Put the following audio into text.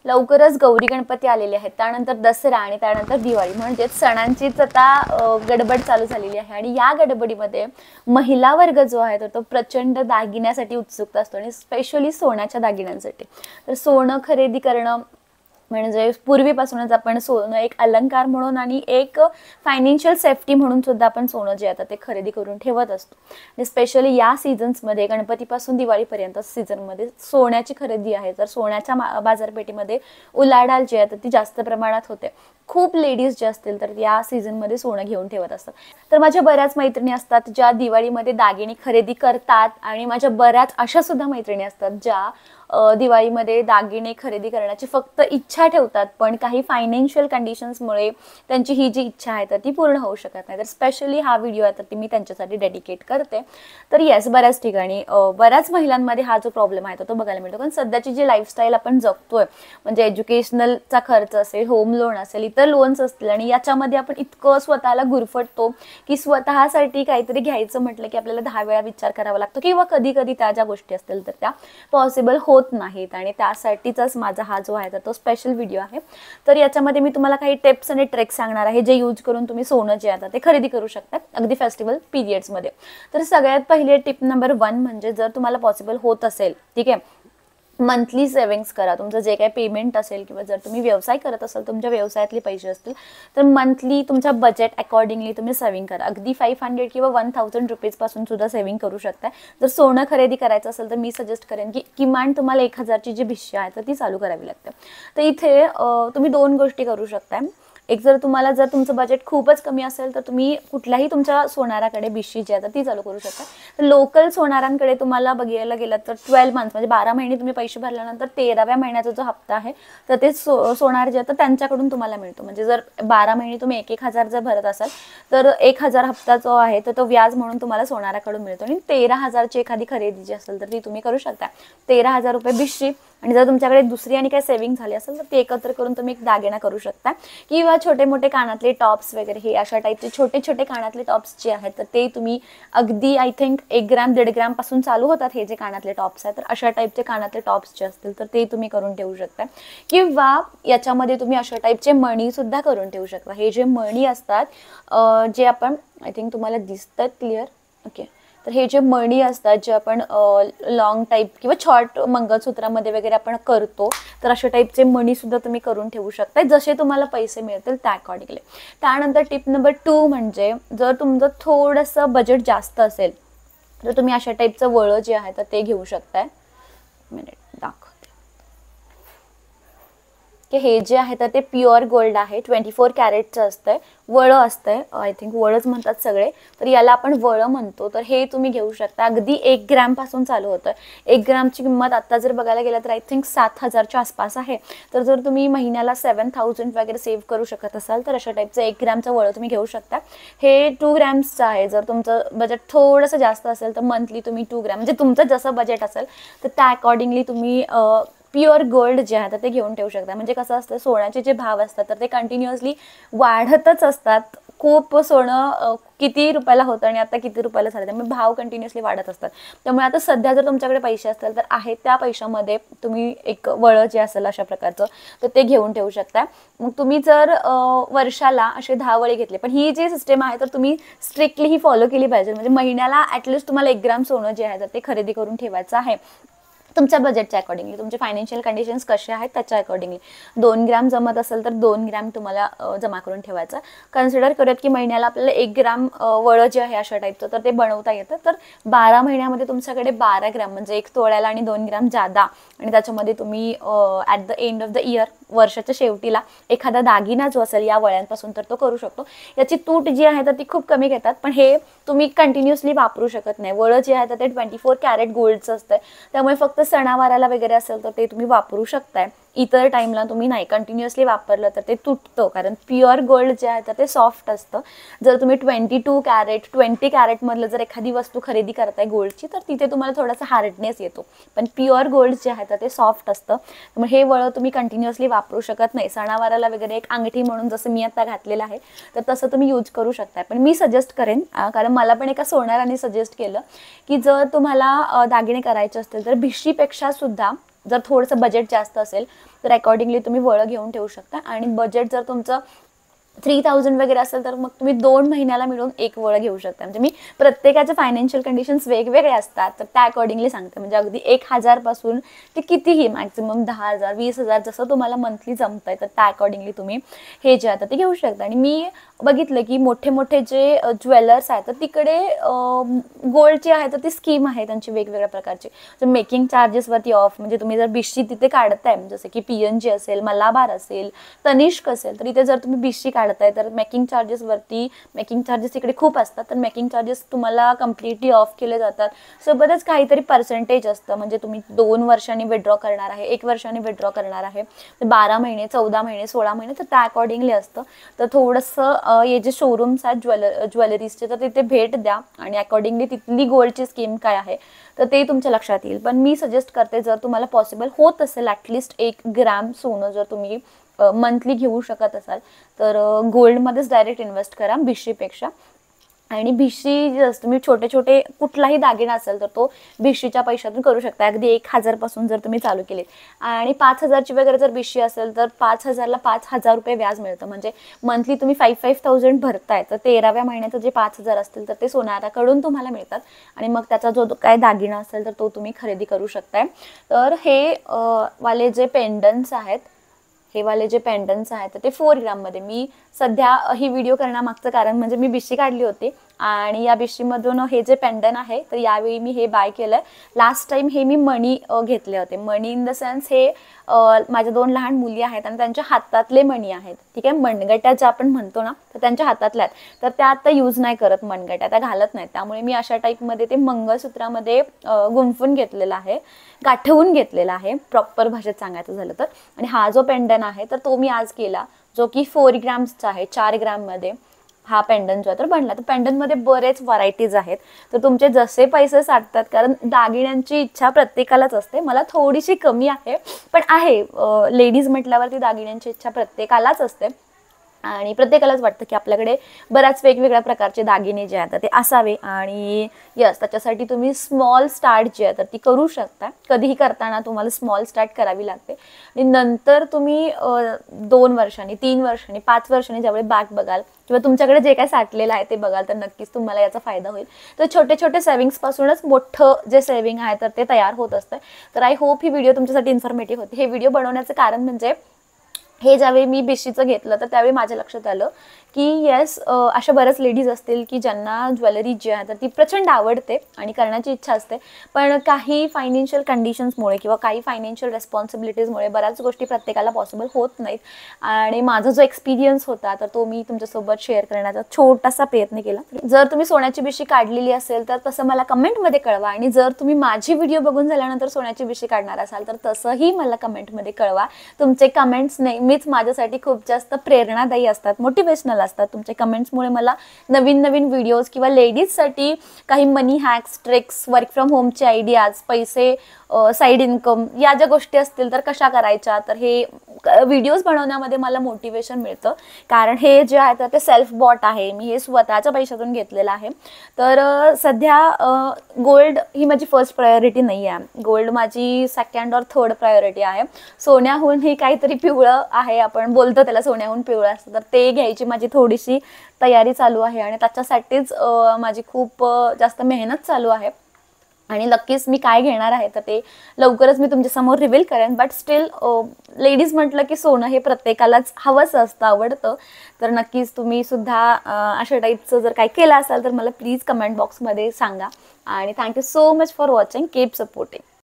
लवकरच गौरी गणपती आलेले आहेत, त्यानंतर दसरा आणि त्यानंतर दिवाळी, म्हणजे सणांचीच आता गडबड चालू झालेली आहे। आणि या गडबडीमध्ये महिला वर्ग जो आहे तो प्रचंड दागिन्यासाठी उत्सुक असतो आणि स्पेशली सोन्याच्या दागिन्यांसाठी। तर सोनं खरेदी करणं म्हणजे पूर्वीपासूनच आपण सोनं एक अलंकार म्हणून आणि एक फायनान्शियल सेफ्टी म्हणून सुद्धा आपण सोनं जे आता ते खरेदी करून ठेवत असतो। आणि स्पेशली या सीझन्समध्ये गणपतीपासून दिवाळीपर्यंत सीझनमध्ये सोन्याची खरेदी आहे, तर सोन्याच्या बाजारपेठेमध्ये उलाढाल जी आहे ती जास्त प्रमाणात होते। खूप लेडीज जे असतील तर या सीझनमध्ये सोनं घेऊन ठेवत असतात। तर माझ्या बऱ्याच मैत्रिणी असतात ज्या दिवाळीमध्ये दागिने खरेदी करतात आणि माझ्या बऱ्याच अशा सुद्धा मैत्रिणी असतात ज्या दिवाळीमध्ये दागिने खरेदी करण्याची फक्त इच्छा ठेवतात, पण काही फायनान्शियल कंडिशन्समुळे त्यांची ही जी इच्छा आहे तर ती पूर्ण होऊ शकत नाही। तर स्पेशली हा व्हिडिओ आहे तर ती मी त्यांच्यासाठी डेडिकेट करते। तर येस, बऱ्याच ठिकाणी बऱ्याच महिलांमध्ये हा जो प्रॉब्लेम आहे तो बघायला मिळतो, कारण सध्याची जी लाईफस्टाईल आपण जगतोय, म्हणजे एज्युकेशनलचा खर्च असेल, होम लोन असेल, इतर लोन्स असतील, आणि याच्यामध्ये आपण इतकं स्वतःला गुरफटतो की स्वतःसाठी काहीतरी घ्यायचं म्हटलं की आपल्याला 10 वेळा विचार करावा लागतो, किंवा कधी कधी त्या ज्या गोष्टी असतील तर त्या पॉसिबल होत नाहीत। आणि त्यासाठीच माझा हा जो आहे तर तो स्पेशल व्हिडिओ आहे। तर याच्यामध्ये मी तुम्हाला काही टिप्स आणि ट्रिक्स सांगणार आहे जे यूज करून तुम्ही सोनं जे आहे ते खरेदी करू शकता अगदी फेस्टिवल पिरियड्स मध्ये। तर सगळ्यात पहिले टिप नंबर 1 म्हणजे जर तुम्हाला पॉसिबल होत असेल, ठीक आहे, मंथली सेव्हिंग्स करा। तुमचं जे काही पेमेंट असेल किंवा जर तुम्ही व्यवसाय करत असाल, तुमच्या व्यवसायातले पैसे असतील तर मंथली तुमच्या बजेट अकॉर्डिंगली तुम्ही सेव्हिंग करा। अगदी 500 किंवा 1000 रुपीज पासून सुद्धा सेव्हिंग करू शकता। जर सोनं खरेदी करायचं असेल तर मी सजेस्ट करेन की किमान तुम्हाला 1000ची जी भिशी आहे तर ती चालू करावी लागते। तर इथे तुम्ही 2 गोष्टी करू शकता। एक, जर तुम्हाला जर तुमचं बजेट खूपच कमी असेल तर तुम्ही कुठल्याही तुमच्या सोनाराकडे भिशी जी आहे ती चालू करू शकता। तर लोकल सोनारांकडे तुम्हाला बघायला गेलं तर 12 मंथ्स म्हणजे 12 महिने तुम्ही पैसे भरल्यानंतर 13व्या महिन्याचा जो हप्ता आहे तर ते सोनार जे आहे त्यांच्याकडून तुम्हाला मिळतो। म्हणजे जर 12 महिने तुम्ही 1,000 जर भरत असाल तर 1000 हप्ता जो आहे तर तो व्याज म्हणून तुम्हाला सोनाराकडून मिळतो। आणि 13,000ची एखादी खरेदी जी असेल तर ती तुम्ही करू शकता। 13,000 रुपये भिशी, आणि जर तुमच्याकडे दुसरी आणि काही सेव्हिंग झाली असेल तर ती एकत्र करून तुम्ही एक दागिना करू शकता, किंवा छोटे मोठे कानातले टॉप्स वगैरे हे अशा टाईपचे छोटे छोटे कानातले टॉप्स जे आहेत तर ते तुम्ही अगदी आय थिंक 1 ग्रॅम 1.5 ग्रॅम पासून चालू होतात हे जे कानातले टॉप्स आहेत, तर अशा टाईपचे कानातले टॉप्स जे असतील तर ते तुम्ही करून ठेवू शकता। किंवा याच्यामध्ये तुम्ही अशा टाईपचे मणी सुद्धा करून ठेवू शकता। हे जे मणी असतात जे आपण आय थिंक तुम्हाला दिसतात क्लिअर, ओके, तर हे जे मणी असतात जे आपण लॉंग टाईप किंवा शॉर्ट मंगळसूत्रामध्ये वगैरे आपण करतो, तर अशा टाईपचे मणी सुद्धा तुम्ही करून ठेवू शकता जसे तुम्हाला पैसे मिळतील त्या अकॉर्डिंगली। त्यानंतर टिप नंबर 2 म्हणजे जर तुमचं थोडंसं बजेट जास्त असेल तर तुम्ही अशा टाईपचं वळं जे आहे तर ते घेऊ शकताय। मिनिट दाखवते की हे जे आहे तर ते प्युअर गोल्ड आहे, 24 कॅरेटचं असतंय, वळं असतंय, आय थिंक वळच म्हणतात सगळे, तर याला आपण वळं म्हणतो। तर हे तुम्ही घेऊ शकता। अगदी 1 ग्रॅम पासून चालू होतं। 1 ग्रॅमची किंमत आता जर बघायला गेलं तर आय थिंक 7,000च्या आसपास आहे। तर जर तुम्ही महिन्याला 7,000 वगैरे सेव्ह करू शकत असाल तर अशा टाईपचं 1 ग्रॅमचं वळं तुम्ही घेऊ शकता। हे 2 ग्रॅम्सचं आहे। जर तुमचं बजेट थोडंसं जास्त असेल तर मंथली तुम्ही 2 ग्रॅम म्हणजे तुमचं जसं बजेट असेल तर त्या अकॉर्डिंगली तुम्ही प्युअर गोल्ड जे आहे तर ते घेऊन ठेवू शकता। म्हणजे कसं असतं, सोन्याचे जे भाव असतात तर ते कंटिन्युअसली वाढतच असतात। खूप सोनं किती रुपयाला होतं आणि आता किती रुपयाला झालं, त्यामुळे भाव कंटिन्युअसली वाढत असतात। त्यामुळे आता सध्या जर तुमच्याकडे पैसे असतील तर आहेत त्या पैशामध्ये तुम्ही एक वळं जे असेल अशा प्रकारचं तर ते घेऊन ठेवू शकता। मग तुम्ही जर वर्षाला असे 10 वळे घेतले, पण ही जी सिस्टम आहे तर तुम्ही स्ट्रिक्टली ही फॉलो केली पाहिजे। म्हणजे महिन्याला ॲटलिस्ट तुम्हाला 1 ग्रॅम सोनं जे आहे तर ते खरेदी करून ठेवायचं आहे तुमच्या बजेटच्या अकॉर्डिंगली, तुमचे फायनान्शियल कंडिशन्स कसे आहेत त्याच्या अकॉर्डिंगली। 2 ग्रॅम जमत असेल तर 2 ग्रॅम तुम्हाला जमा करून ठेवायचं। कन्सिडर करूयात की महिन्याला आपल्याला 1 ग्रॅम वळं जे आहे अशा टाईपचं तर ते बनवता येतं, तर 12 महिन्यामध्ये तुमच्याकडे 12 ग्रॅम म्हणजे 1 तोळ्याला आणि 2 ग्रॅम जादा, आणि त्याच्यामध्ये तुम्ही at the end of the year वर्षाच्या शेवटीला एखादा दागिना जो असेल या वळ्यांपासून तर तो करू शकतो। याची तूट जी आहे तर ती खूप कमी घेतात, पण हे तुम्ही कंटिन्युअसली वापरू शकत नाही। वळं जे आहे तर ते 24 कॅरेट गोल्डचं असतं, त्यामुळे फक्त सणावाराला वगैरे असेल तर ते तुम्ही वापरू शकताय। इतर टाइमला तुम्ही नाही, कंटिन्युअसली वापरलं तर ते तुटतं, कारण प्युअर गोल्ड जे आहे तर ते सॉफ्ट असतं। जर तुम्ही 22 कॅरेट 20 कॅरेटमधलं जर एखादी वस्तू खरेदी करताय गोल्डची तर तिथे तुम्हाला थोडासा हार्डनेस येतो, पण प्युअर गोल्ड जे आहे तर ते सॉफ्ट असतं। त्यामुळे हे वळं तुम्ही कंटिन्युअसली वापरू शकत नाही। सणावाराला वगैरे एक अंगठी म्हणून जसं मी आता घातलेलं आहे तर तसं तुम्ही यूज करू शकताय। पण मी सजेस्ट करेन, कारण मला पण एका सोनाराने सजेस्ट केलं की जर तुम्हाला दागिने करायचे असतील तर भिशीपेक्षा सुद्धा जर थोडंसं बजेट जास्त असेल तर अकॉर्डिंगली तुम्ही वळं घेऊन ठेवू शकता. आणि बजेट जर तुमचं 3000 वगैरे असेल तर मग तुम्ही 2 महिन्याला मिळून एक वळ घेऊ शकता. म्हणजे मी प्रत्येकाचे फायनान्शियल कंडिशन्स वेगवेगळे असतात तर त्या अकॉर्डिंगली सांगते. म्हणजे अगदी 1000 पासून ते कितीही मॅक्झिमम 10,000 20,000 जसं तुम्हाला मंथली जमतंय तर त्या अकॉर्डिंगली तुम्ही हे जे आता ते घेऊ शकता. आणि मी बघितलं की मोठे मोठे जे ज्वेलर्स आहेत तर तिकडे गोल्डची आहे तर ती स्कीम आहे त्यांची वेगवेगळ्या प्रकारची. तर मेकिंग चार्जेसवरती ऑफ, म्हणजे तुम्ही जर बिशी तिथे काढताय जसं की PNG असेल, मलाबार असेल, तनिष्क असेल तर इथे जर तुम्ही बिशी काढताय तर मेकिंग चार्जेसवरती, मेकिंग चार्जेस तिकडे खूप असतात तर मेकिंग चार्जेस तुम्हाला कम्प्लिटली ऑफ केले जातात. सोबतच काहीतरी पर्सेंटेज असतं. म्हणजे तुम्ही 2 वर्षांनी विड्रॉ करणार आहे, 1 वर्षांनी विड्रॉ करणार आहे, 12 महिने, 14 महिने, 16 महिने तर त्या अकॉर्डिंगली असतं. तर थोडंसं हे जे शोरूम्स आहेत ज्वेलरीजचे तर तिथे भेट द्या आणि अकॉर्डिंगली तिथली गोल्डची स्कीम काय आहे तर ते तुमच्या लक्षात येईल. पण मी सजेस्ट करते जर तुम्हाला पॉसिबल होत असेल ॲटलिस्ट 1 ग्रॅम सोनं जर तुम्ही मंथली घेऊ शकत असाल तर गोल्डमध्येच डायरेक्ट इन्व्हेस्ट करा भिशीपेक्षा. आणि भिशी जर तुम्ही छोटे छोटे कुठलाही दागिना असेल तर तो भिशीच्या पैशातून करू शकता. अगदी 1000 पासून जर तुम्ही चालू केले आणि 5000ची वगैरे जर भिशी असेल तर 5000ला 5000 रुपये व्याज मिळतं. म्हणजे मंथली तुम्ही 5,000 भरताय तर 13व्या महिन्याचं जे 5000 असतील तर ते सोनाराकडून तुम्हाला मिळतात आणि मग त्याचा जो काय दागिना असेल तर तो तुम्ही खरेदी करू शकताय. तर हे वाले जे पेंडन्ट्स आहेत तर ते 4 ग्राममध्ये. मी सध्या ही व्हिडिओ करण्यामागचं कारण म्हणजे मी बिशी काढली होती आणि या बिशीमधून हे जे पेंडन आहे तर यावेळी मी हे बाय केलं आहे. लास्ट टाइम हे मी मणी घेतले होते. मणी इन द सेन्स हे माझ्या 2 लहान मुली आहेत आणि त्यांच्या हातातले मणी आहेत. ठीक आहे, मनगट्या ज्या आपण म्हणतो ना तर त्यांच्या हातातल्या आहेत तर त्या आता यूज नाही करत, मनगट्या त्या घालत नाहीत. त्यामुळे मी अशा टाईपमध्ये ते मंगळसूत्रामध्ये गुंफून घेतलेला आहे, गाठवून घेतलेला आहे प्रॉपर भाषेत सांगायचं झालं तर. आणि हा जो पेंडन आहे तर तो मी आज केला जो की 4 ग्राम्सचा आहे. 4 ग्राममध्ये हा पेंडन जो आहे तर बनला. तर पेंडनमध्ये बरेच व्हरायटीज आहेत तर तुमचे जसे पैसे साठतात, कारण दागिन्यांची इच्छा प्रत्येकालाच असते. मला थोडीशी कमी आहे पण आहे, लेडीज म्हटल्यावरती दागिन्यांची इच्छा प्रत्येकालाच असते आणि प्रत्येकालाच वाटतं की आपल्याकडे बऱ्याच वेगवेगळ्या प्रकारचे दागिने जे आहेत ते असावे. आणि यस, त्याच्यासाठी तुम्ही स्मॉल स्टार्ट जी आहे तर ती करू शकता. कधीही करताना तुम्हाला स्मॉल स्टार्ट करावी लागते आणि नंतर तुम्ही 2 वर्षांनी, 3 वर्षांनी, 5 वर्षांनी ज्यावेळी बॅक बघाल किंवा तुमच्याकडे जे काय साठलेलं आहे ते बघाल तर नक्कीच तुम्हाला याचा फायदा होईल. तर छोटे छोटे सेव्हिंग्सपासूनच मोठं जे सेव्हिंग आहे तर ते तयार होत असतं. तर आय होप ही व्हिडिओ तुमच्यासाठी इन्फॉर्मेटिव्ह होती. हे व्हिडिओ बनवण्याचं कारण म्हणजे हे ज्यावेळी मी बिशीचं घेतलं तर त्यावेळी माझ्या लक्षात आलं की येस, अशा बऱ्याच लेडीज असतील की ज्यांना ज्वेलरी जी आहे तर ती प्रचंड आवडते आणि करण्याची इच्छा असते, पण काही फायनान्शियल कंडिशन्समुळे किंवा काही फायनान्शियल रेस्पॉन्सिबिलिटीजमुळे बऱ्याच गोष्टी प्रत्येकाला पॉसिबल होत नाहीत. आणि माझा जो एक्सपिरियन्स होता तर तो मी तुमच्यासोबत शेअर करण्याचा छोटासा प्रयत्न केला. जर तुम्ही सोन्याची बिशी काढलेली असेल तर तसं मला कमेंटमध्ये कळवा आणि जर तुम्ही माझी व्हिडिओ बघून झाल्यानंतर सोन्याची बिशी काढणार असाल तर तसंही मला कमेंटमध्ये कळवा. तुमचे कमेंट्स नेहमीच माझ्यासाठी खूप जास्त प्रेरणादायी असतात, मोटिवेशनल असतात. तुमच्या कमेंट्समुळे मला नवीन नवीन व्हिडिओज किंवा लेडीजसाठी काही money hacks, tricks, work from होमचे आयडियाज, पैसे, साईड इन्कम या ज्या गोष्टी असतील तर कशा करायच्या तर हे व्हिडिओज बनवण्यामध्ये मला मोटिवेशन मिळतं. कारण हे जे आहे तर ते सेल्फ बॉट आहे, मी हे स्वतःच्या पैशातून घेतलेलं आहे. तर सध्या गोल्ड ही माझी फर्स्ट प्रायोरिटी नाही आहे, गोल्ड माझी सेकंड और थर्ड प्रायोरिटी आहे. सोन्याहून ही काहीतरी पिवळं आहे, आपण बोलतो त्याला सोन्याहून पिवळं असतं, तर ते घ्यायची माझी थोडीशी तयारी चालू आहे आणि त्याच्यासाठीच माझी खूप जास्त मेहनत चालू आहे. आणि नक्कीच मी काय घेणार आहे तर ते लवकरच मी तुमच्यासमोर रिव्हील करेन. बट स्टील लेडीज म्हटलं की सोनं हे प्रत्येकालाच हवंसं असतं, आवडतं. तर नक्कीच तुम्ही सुद्धा अशा टाईपचं जर काय केलं असाल तर मला प्लीज कमेंट बॉक्समध्ये सांगा. आणि thank you so much for watching. Keep supporting.